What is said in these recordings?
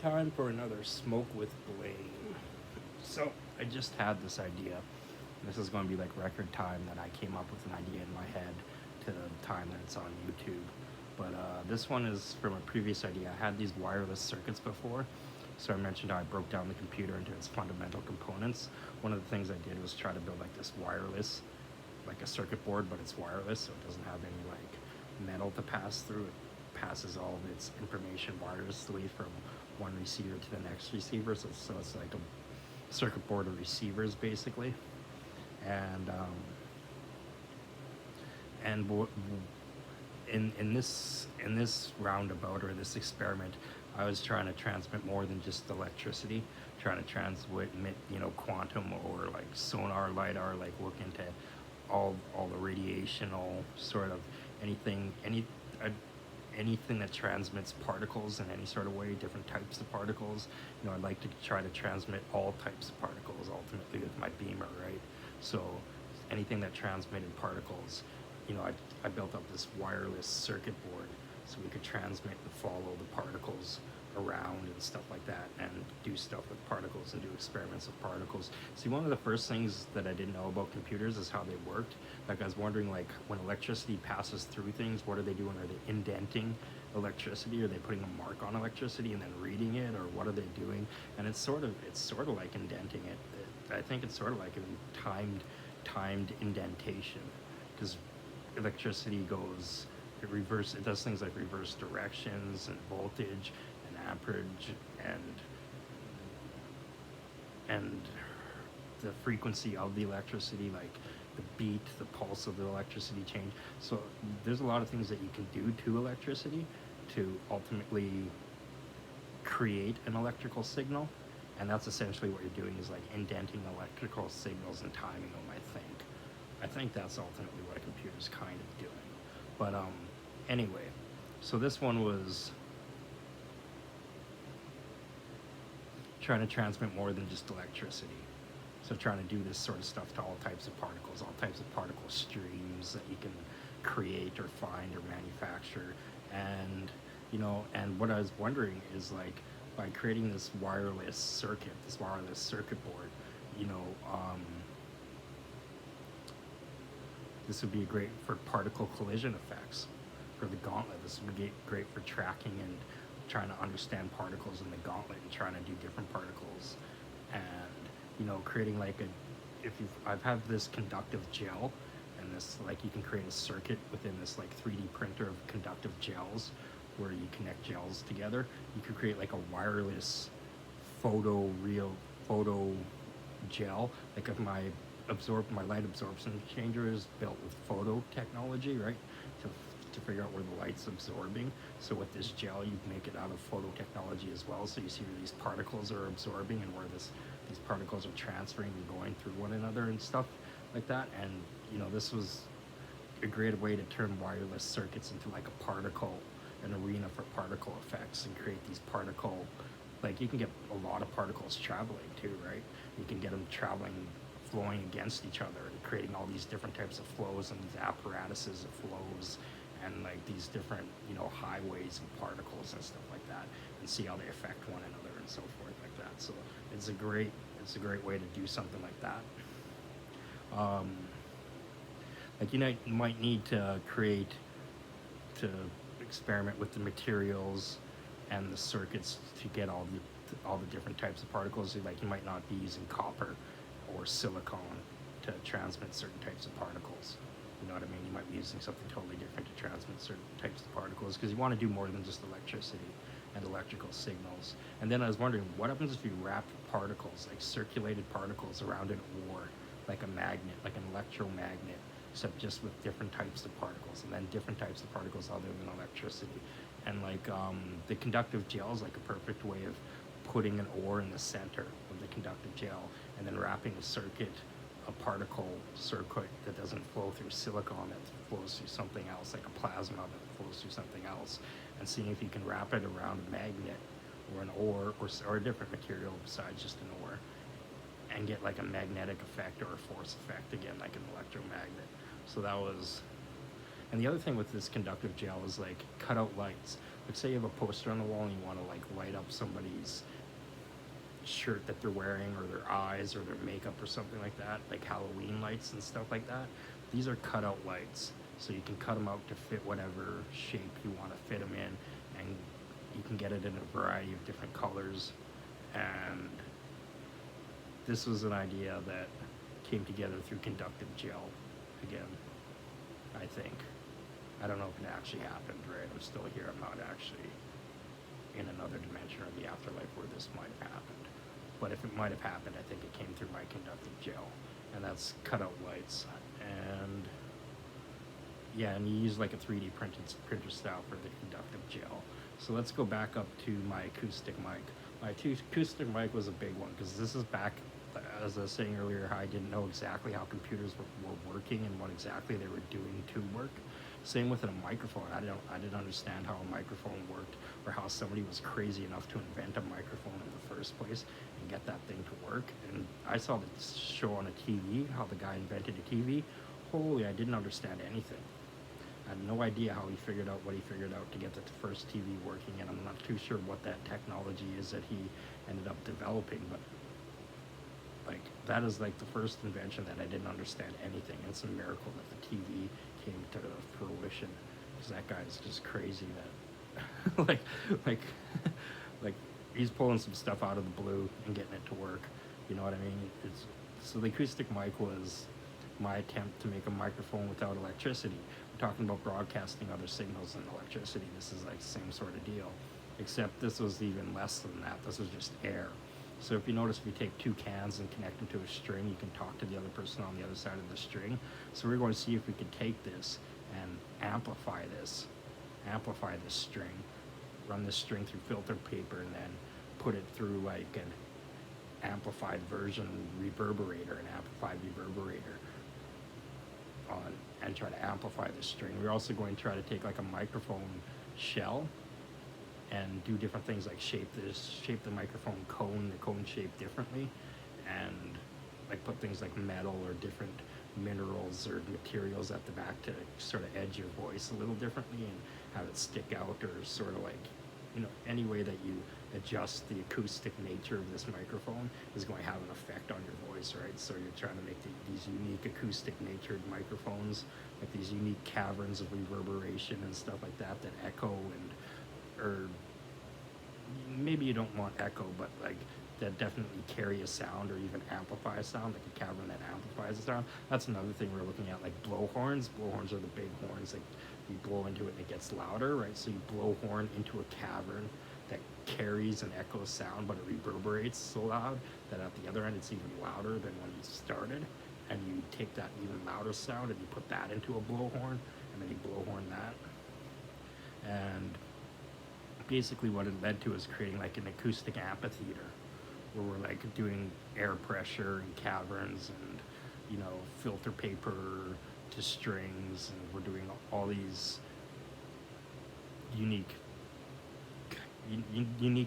Time for another Smoke with Blame. So, I just had this idea. This is going to be like record time that I came up with an idea in my head to the time that it's on YouTube. But this one is from a previous idea. I had these wireless circuits before. So I mentioned how I broke down the computer into its fundamental components. One of the things I did was try to build like this wireless, like a circuit board, but it's wireless, so it doesn't have any like metal to pass through. It passes all of its information wirelessly from one receiver to the next receiver. So it's like a circuit board of receivers basically. And and in this roundabout or this experiment, I was trying to transmit more than just electricity, trying to transmit, quantum or like sonar, lidar, like look into all the radiational sort of uh, anything that transmits particles in any sort of way, different types of particles. I'd like to try to transmit all types of particles ultimately with my beamer, right? So anything that transmitted particles, I built up this wireless circuit board so we could transmit and follow the particles around and stuff like that, and do stuff with particles and do experiments with particles. See, one of the first things that I didn't know about computers is how they worked. Like, I was wondering, like, when electricity passes through things, what are they doing? Are they indenting electricity? Are they putting a mark on electricity and then reading it, or what are they doing? And it's sort of like indenting it. I think it's sort of like a timed indentation, because electricity goes, it does things like reverse directions and voltage and amperage and the frequency of the electricity, like the beat, the pulse of the electricity change. So there's a lot of things that you can do to electricity to ultimately create an electrical signal, and that's essentially what you're doing, is like indenting electrical signals and timing them. I think that's ultimately what a computer is kind of doing. But anyway, so this one was trying to transmit more than just electricity. So trying to do this sort of stuff to all types of particles, all types of particle streams that you can create or find or manufacture. And and what I was wondering is, like, by creating this wireless circuit board, this would be great for particle collision effects for the gauntlet. This would be great for tracking and trying to understand particles in the gauntlet and trying to do different particles. And creating like I've had this conductive gel, and this, like, you can create a circuit within this like 3D printer of conductive gels where you connect gels together. You could create like a wireless photo gel. Like, if my light absorption changer is built with photo technology, right? To figure out where the light's absorbing. So with this gel, you make it out of photo technology as well. So you see where these particles are absorbing and where these particles are transferring and going through one another and stuff like that. And this was a great way to turn wireless circuits into like an arena for particle effects, and create these like, you can get a lot of particles traveling too, right? You can get them flowing against each other and creating all these different types of flows and these apparatuses of flows, and like these different highways of particles and stuff like that, and see how they affect one another and so forth like that. So it's a great way to do something like that. Like, you might need to experiment with the materials and the circuits to get all the different types of particles. Like, you might not be using copper or silicon to transmit certain types of particles. You know what I mean? You might be using something totally different to transmit certain types of particles, because you want to do more than just electricity and electrical signals. And then I was wondering, what happens if you wrap particles, like circulated particles, around an ore, like a magnet, like an electromagnet, except just with different types of particles, and then different types of particles other than electricity. And like the conductive gel is like a perfect way of putting an ore in the center of the conductive gel, and then wrapping a particle circuit that doesn't flow through silicon, that flows through something else, like a plasma that flows through something else, and seeing if you can wrap it around a magnet or an ore, or a different material besides just an ore, and get like a magnetic effect or a force effect, again, like an electromagnet. So that was, and the other thing with this conductive gel is like cutout lights. Like say you have a poster on the wall and you want to like light up somebody's shirt that they're wearing, or their eyes, or their makeup, or something like that, like Halloween lights and stuff like that. These are cutout lights, so you can cut them out to fit whatever shape you want to fit them in, and you can get it in a variety of different colors. And this was an idea that came together through conductive gel again, I think. I don't know if it actually happened, right? I'm still here. I'm not actually in another dimension or the afterlife where this might have happened. But if it might have happened, I think it came through my conductive gel. And that's cutout lights. And yeah, and you use like a 3D printer style for the conductive gel. So let's go back up to my acoustic mic. My acoustic mic was a big one, because this is back, as I was saying earlier, how I didn't know exactly how computers were working and what exactly they were doing to work. Same with a microphone. I didn't understand how a microphone worked, or how somebody was crazy enough to invent a microphone in the first place and get that thing to work. And I saw the show on a TV, how the guy invented a TV. Holy, I didn't understand anything. I had no idea how he figured out what he figured out to get the first TV working, and I'm not too sure what that technology is that he ended up developing, but like that is like the first invention that I didn't understand anything. It's a miracle that the TV came to fruition, because that guy is just crazy that like like he's pulling some stuff out of the blue and getting it to work. You know what I mean? It's so the acoustic mic was my attempt to make a microphone without electricity. We're talking about broadcasting other signals than electricity. This is like the same sort of deal, except this was even less than that. This was just air. So if you notice, if you take two cans and connect them to a string, you can talk to the other person on the other side of the string. So we're going to see if we can take this and amplify this string, run this string through filter paper, and then put it through like an amplified version reverberator, on, and try to amplify the string. We're also going to try to take like a microphone shell and do different things, like shape the microphone cone, the cone shape differently, and like put things like metal or different minerals or materials at the back to sort of edge your voice a little differently and have it stick out, or sort of like, you know, any way that you adjust the acoustic nature of this microphone is going to have an effect on your voice, right? So you're trying to make these unique acoustic natured microphones, like these unique caverns of reverberation and stuff like that echo, and or maybe you don't want echo, but like that definitely carry a sound or even amplify a sound, like a cavern that amplifies a sound. That's another thing we're looking at, like blowhorns. Blowhorns are the big horns, like you blow into it and it gets louder, right? So you blow horn into a cavern that carries an echo sound, but it reverberates so loud that at the other end it's even louder than when you started. And you take that even louder sound and you put that into a blowhorn, and then you blowhorn that. And basically what it led to is creating like an acoustic amphitheater, where we're like doing air pressure and caverns and, you know, filter paper to strings, and we're doing all these unique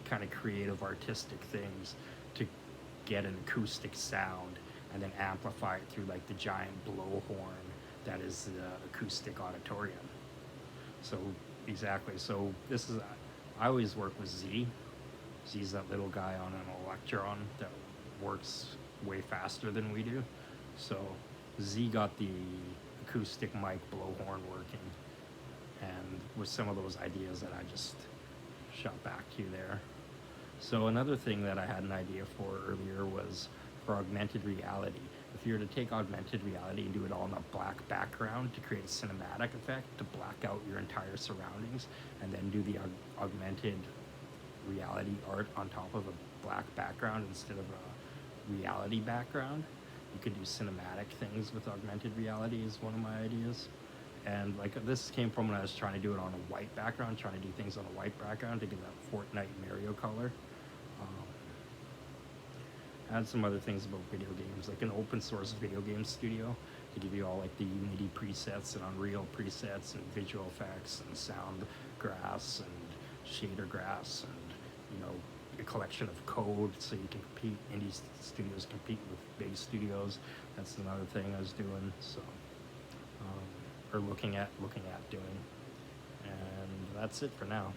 kind of creative artistic things to get an acoustic sound, and then amplify it through like the giant blowhorn that is the acoustic auditorium. So exactly, so this is, I always work with Z. Z's that little guy on an Electron that works way faster than we do. So Z got the acoustic mic blowhorn working, and with some of those ideas that I just shot back to you there. So another thing that I had an idea for earlier was for augmented reality. If you were to take augmented reality and do it all on a black background to create a cinematic effect, to black out your entire surroundings, and then do the augmented reality art on top of a black background instead of a reality background, you could do cinematic things with augmented reality is one of my ideas. And like this came from when I was trying to do it on a white background, trying to do things on a white background to give that Fortnite Mario color. I had some other things about video games, like an open source video game studio to give you all like the Unity presets and Unreal presets and visual effects and sound grass and shader grass, and, you know, a collection of code so you can compete. Indie studios compete with big studios. That's another thing I was doing. So, or looking at doing. And that's it for now.